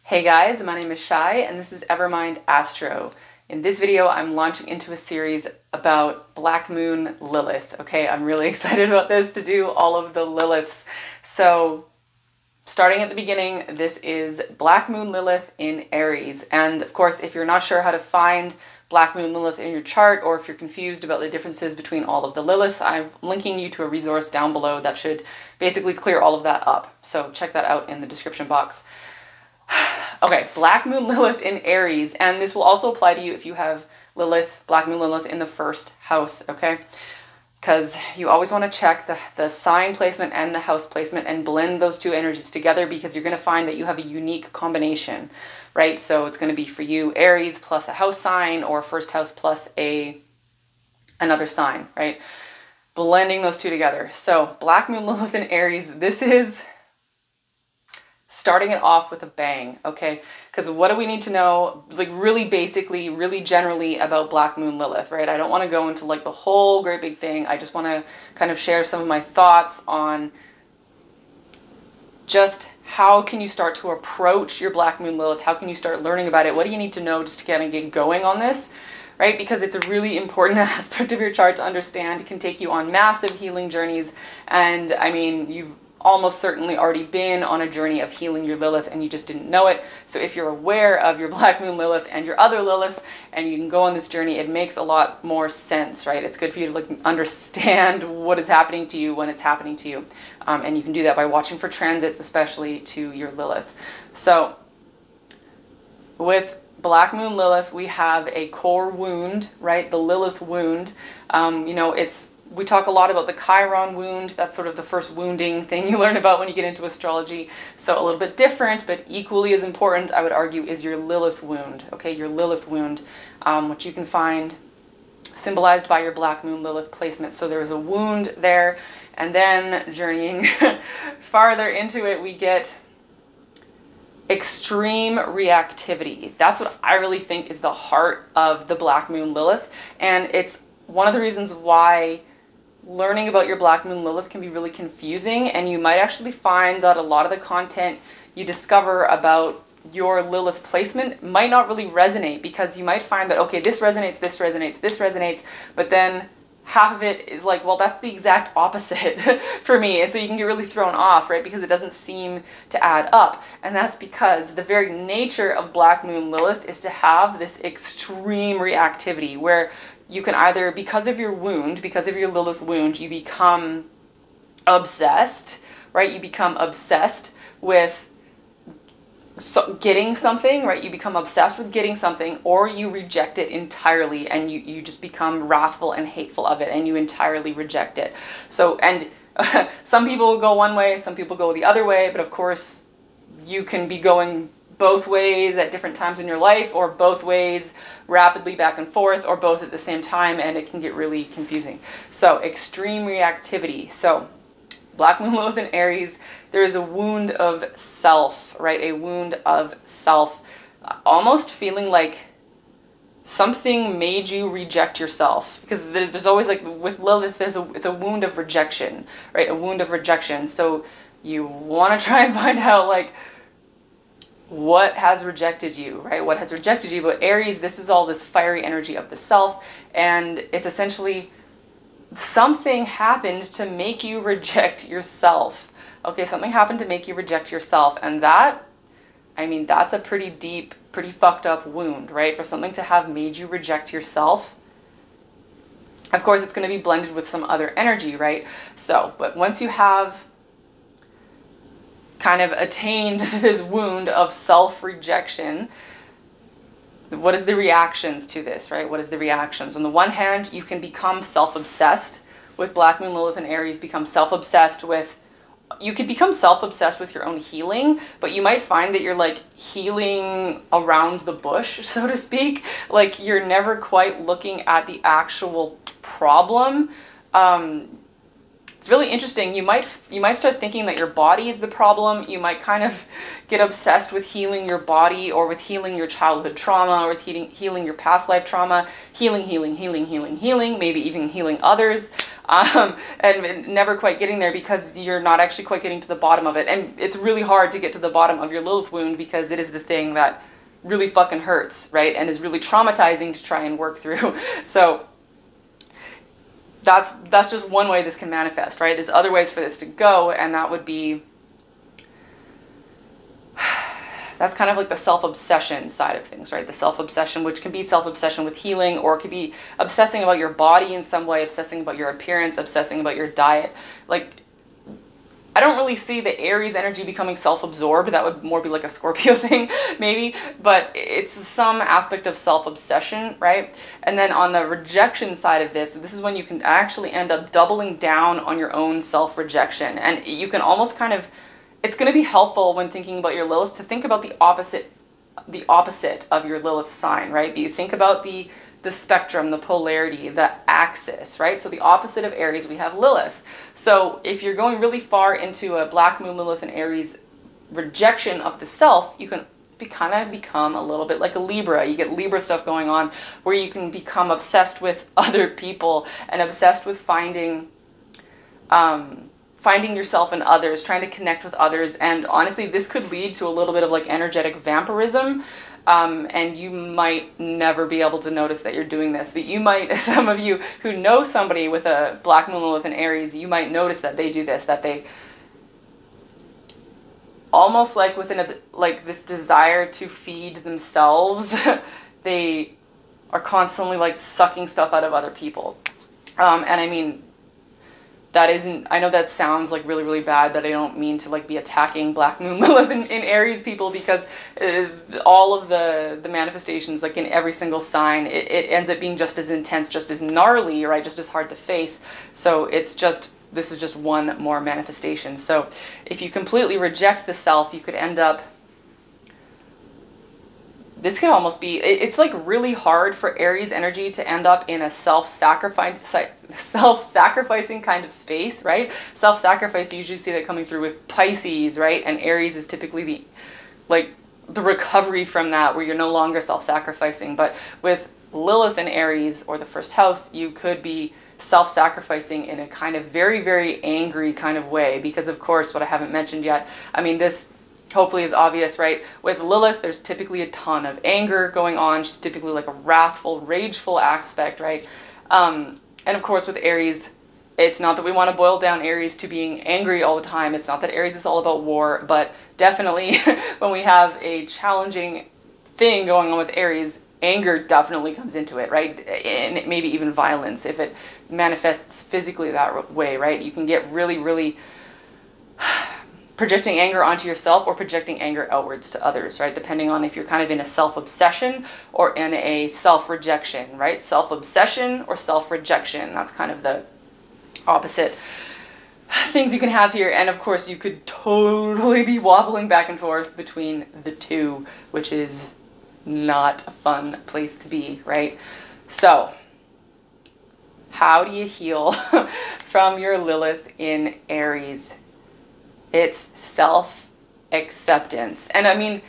Hey guys, my name is Shai and this is Evermind Astro. In this video, I'm launching into a series about Black Moon Lilith. Okay, I'm really excited about this to do all of the Liliths. So, starting at the beginning, this is Black Moon Lilith in Aries. And of course, if you're not sure how to find Black Moon Lilith in your chart, or if you're confused about the differences between all of the Liliths, I'm linking you to a resource down below that should basically clear all of that up. So check that out in the description box. Okay, Black Moon Lilith in Aries, and this will also apply to you if you have Lilith, Black Moon Lilith in the first house, okay? Because you always want to check the sign placement and the house placement and blend those two energies together, because you're going to find that you have a unique combination, right? So it's going to be for you Aries plus a house sign, or first house plus another sign, right? Blending those two together. So Black Moon Lilith in Aries, this is starting it off with a bang, okay? Because what do we need to know, like really basically, really generally about Black Moon Lilith, right? I don't want to go into like the whole great big thing. I just want to kind of share some of my thoughts on just how can you start to approach your Black Moon Lilith? How can you start learning about it? What do you need to know just to kind of get going on this, right? Because it's a really important aspect of your chart to understand. It can take you on massive healing journeys. And I mean, you've almost certainly already been on a journey of healing your Lilith and you just didn't know it. So if you're aware of your Black Moon Lilith and your other Liliths and you can go on this journey, it makes a lot more sense, right? It's good for you to like understand what is happening to you when it's happening to you. And you can do that by watching for transits, especially to your Lilith. So with Black Moon Lilith, we have a core wound, right? The Lilith wound. You know, we talk a lot about the Chiron wound. That's sort of the first wounding thing you learn about when you get into astrology. So a little bit different, but equally as important, I would argue, is your Lilith wound. Okay, your Lilith wound, which you can find symbolized by your Black Moon Lilith placement. So there's a wound there, and then journeying farther into it, we get extreme reactivity. That's what I really think is the heart of the Black Moon Lilith, and it's one of the reasons why learning about your Black Moon Lilith can be really confusing, and you might actually find that a lot of the content you discover about your Lilith placement might not really resonate, because you might find that, okay, this resonates, this resonates, this resonates, but then half of it is like, well, that's the exact opposite for me. And so you can get really thrown off, right? Because it doesn't seem to add up. And that's because the very nature of Black Moon Lilith is to have this extreme reactivity where you can either, because of your wound, because of your Lilith wound, you become obsessed, right? You become obsessed with getting something, right? You become obsessed with getting something, or you reject it entirely and you just become wrathful and hateful of it and you entirely reject it. So, and some people go one way, some people go the other way, but of course you can be going both ways at different times in your life, or both ways rapidly back and forth, or both at the same time, and it can get really confusing. So extreme reactivity. So Black Moon Lilith in Aries, there is a wound of self, right? A wound of self. Almost feeling like something made you reject yourself. Because there's always, like, with Lilith, it's a wound of rejection, right? A wound of rejection. So you want to try and find out, like, what has rejected you, right? What has rejected you? But Aries, this is all this fiery energy of the self, and it's essentially something happened to make you reject yourself. Okay, something happened to make you reject yourself, and that, I mean, that's a pretty deep, pretty fucked up wound, right? For something to have made you reject yourself. Of course, it's going to be blended with some other energy, right? So, but once you have kind of attained this wound of self-rejection, what is the reactions to this, right? What is the reactions? On the one hand, you can become self-obsessed with Black Moon Lilith and Aries, become self-obsessed with, you could become self-obsessed with your own healing, but you might find that you're like healing around the bush, so to speak. Like you're never quite looking at the actual problem. it's really interesting. You might start thinking that your body is the problem. You might kind of get obsessed with healing your body, or with healing your childhood trauma, or with healing your past life trauma, healing, maybe even healing others, and never quite getting there because you're not actually quite getting to the bottom of it. And it's really hard to get to the bottom of your Lilith wound because it is the thing that really fucking hurts, right? And is really traumatizing to try and work through. So that's just one way this can manifest, right? There's other ways for this to go, and that would be, that's kind of like the self-obsession side of things, right? The self-obsession, which can be self-obsession with healing, or it could be obsessing about your body in some way, obsessing about your appearance, obsessing about your diet. Like, I don't really see the Aries energy becoming self-absorbed. That would more be like a Scorpio thing, maybe. But it's some aspect of self-obsession, right? And then on the rejection side of this is when you can actually end up doubling down on your own self-rejection. And you can almost kind of, it's going to be helpful when thinking about your Lilith to think about the opposite of your Lilith sign, right? You think about the spectrum, the polarity, the axis, right? So the opposite of Aries, we have Lilith. So if you're going really far into a Black Moon Lilith and Aries rejection of the self, you can kind of become a little bit like a Libra. You get Libra stuff going on where you can become obsessed with other people and obsessed with finding yourself in others, trying to connect with others. And honestly, this could lead to a little bit of like energetic vampirism. And you might never be able to notice that you're doing this, but you might, some of you who know somebody with a Black Moon Lilith and Aries, you might notice that they do this, that they almost like within like this desire to feed themselves, they are constantly like sucking stuff out of other people. And I mean, that isn't, I know that sounds like really, really bad, but I don't mean to like be attacking Black Moon Lilith in Aries people, because all of the manifestations, like in every single sign, it ends up being just as intense, just as gnarly, right? Just as hard to face. So it's just, this is just one more manifestation. So if you completely reject the self, you could end up, this could almost be, it's like really hard for Aries energy to end up in a self-sacrificing kind of space, right? Self-sacrifice, you usually see that coming through with Pisces, right? And Aries is typically the recovery from that, where you're no longer self-sacrificing. But with Lilith and Aries, or the first house, you could be self-sacrificing in a kind of very, very angry kind of way. Because of course, what I haven't mentioned yet, I mean, this hopefully is obvious, right? With Lilith, there's typically a ton of anger going on. She's typically like a wrathful, rageful aspect, right? And of course with Aries, it's not that we want to boil down Aries to being angry all the time. It's not that Aries is all about war, but definitely when we have a challenging thing going on with Aries, anger definitely comes into it, right? And maybe even violence if it manifests physically that way, right? You can get really, really projecting anger onto yourself, or projecting anger outwards to others, right? Depending on if you're kind of in a self-obsession or in a self-rejection, right? Self-obsession or self-rejection. That's kind of the opposite things you can have here. And of course, you could totally be wobbling back and forth between the two, which is not a fun place to be, right? So, how do you heal from your Lilith in Aries? It's self-acceptance. And I mean,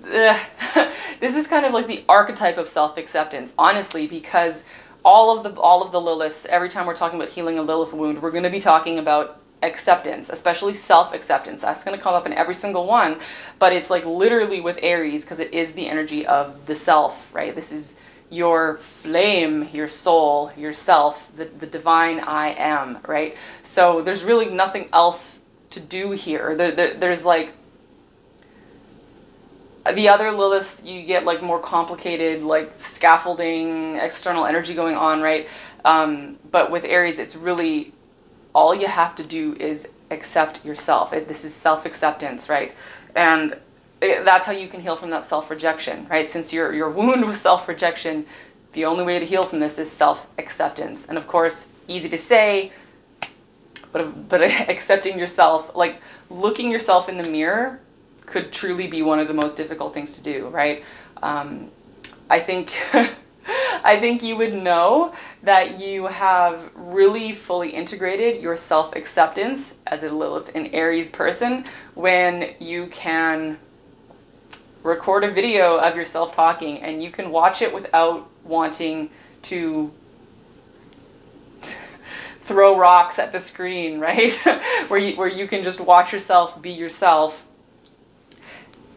this is kind of like the archetype of self-acceptance, honestly, because all of the Liliths, every time we're talking about healing a Lilith wound, we're going to be talking about acceptance, especially self-acceptance. That's going to come up in every single one, but it's like literally with Aries, because it is the energy of the self, right? This is your flame, your soul, yourself, the divine I am, right? So there's really nothing else to do here. There's like the other Lilith, you get like more complicated, like scaffolding, external energy going on, right? But with Aries, it's really all you have to do is accept yourself. This is self-acceptance, right? And that's how you can heal from that self-rejection, right? Since your wound was self-rejection, the only way to heal from this is self-acceptance. And of course, easy to say, but accepting yourself, like looking yourself in the mirror, could truly be one of the most difficult things to do, right? I think I think you would know that you have really fully integrated your self-acceptance as a Lilith and Aries person when you can record a video of yourself talking and you can watch it without wanting to throw rocks at the screen, right? where you can just watch yourself be yourself.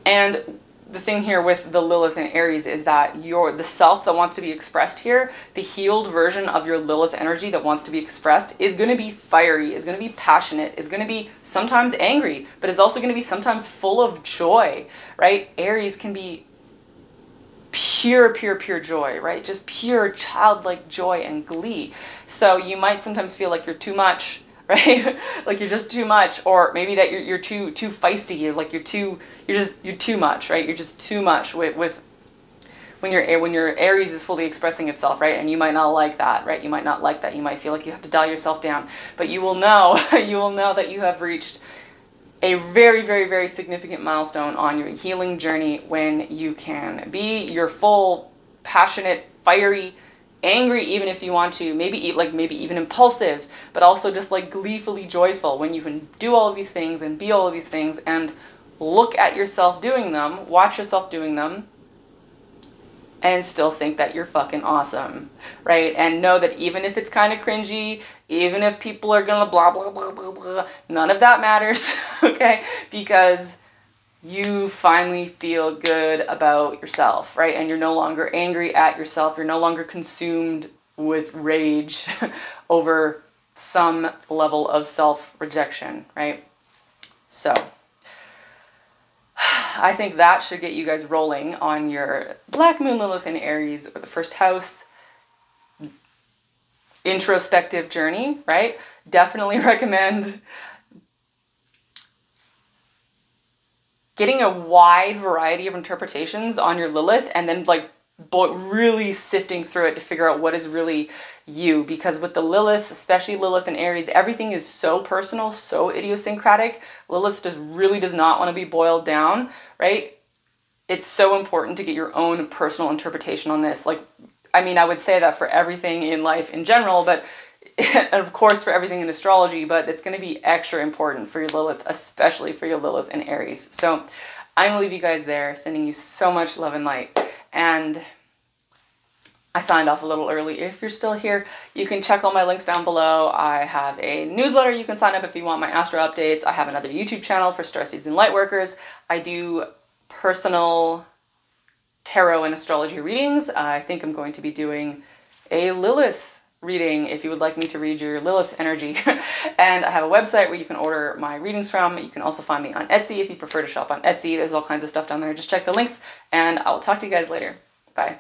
And the thing here with the Lilith and Aries is that the self that wants to be expressed here, the healed version of your Lilith energy that wants to be expressed, is going to be fiery, is going to be passionate, is going to be sometimes angry, but is also going to be sometimes full of joy, right? Aries can be pure joy, right? Just pure childlike joy and glee. So you might sometimes feel like you're too much, right? Like you're just too much, or maybe that you're too feisty. You're like you're too much, right? You're just too much with when your Aries is fully expressing itself, right? And you might not like that, right? You might not like that. You might feel like you have to dial yourself down, but you will know that you have reached a very significant milestone on your healing journey when you can be your full, passionate, fiery, angry even if you want to, maybe even impulsive, but also just like gleefully joyful when you can do all of these things and be all of these things and look at yourself doing them, watch yourself doing them, and still think that you're fucking awesome, right? And know that even if it's kind of cringy, even if people are gonna blah, blah, blah, blah, blah, none of that matters, okay? Because you finally feel good about yourself, right? And you're no longer angry at yourself. You're no longer consumed with rage over some level of self-rejection, right? So I think that should get you guys rolling on your Black Moon Lilith in Aries or the first house introspective journey, right? Definitely recommend getting a wide variety of interpretations on your Lilith and then like really sifting through it to figure out what is really you. Because with the Liliths, especially Lilith and Aries, everything is so personal, so idiosyncratic. Lilith really does not want to be boiled down, right? It's so important to get your own personal interpretation on this. Like, I mean, I would say that for everything in life in general, but and of course for everything in astrology, but it's going to be extra important for your Lilith, especially for your Lilith and Aries. So I'm going to leave you guys there, sending you so much love and light. And I signed off a little early. If you're still here, you can check all my links down below. I have a newsletter you can sign up if you want my Astro updates. I have another YouTube channel for starseeds and lightworkers. I do personal tarot and astrology readings. I think I'm going to be doing a Lilith reading if you would like me to read your Lilith energy. And I have a website where you can order my readings from. You can also find me on Etsy if you prefer to shop on Etsy. There's all kinds of stuff down there. Just check the links, and I will talk to you guys later. Bye.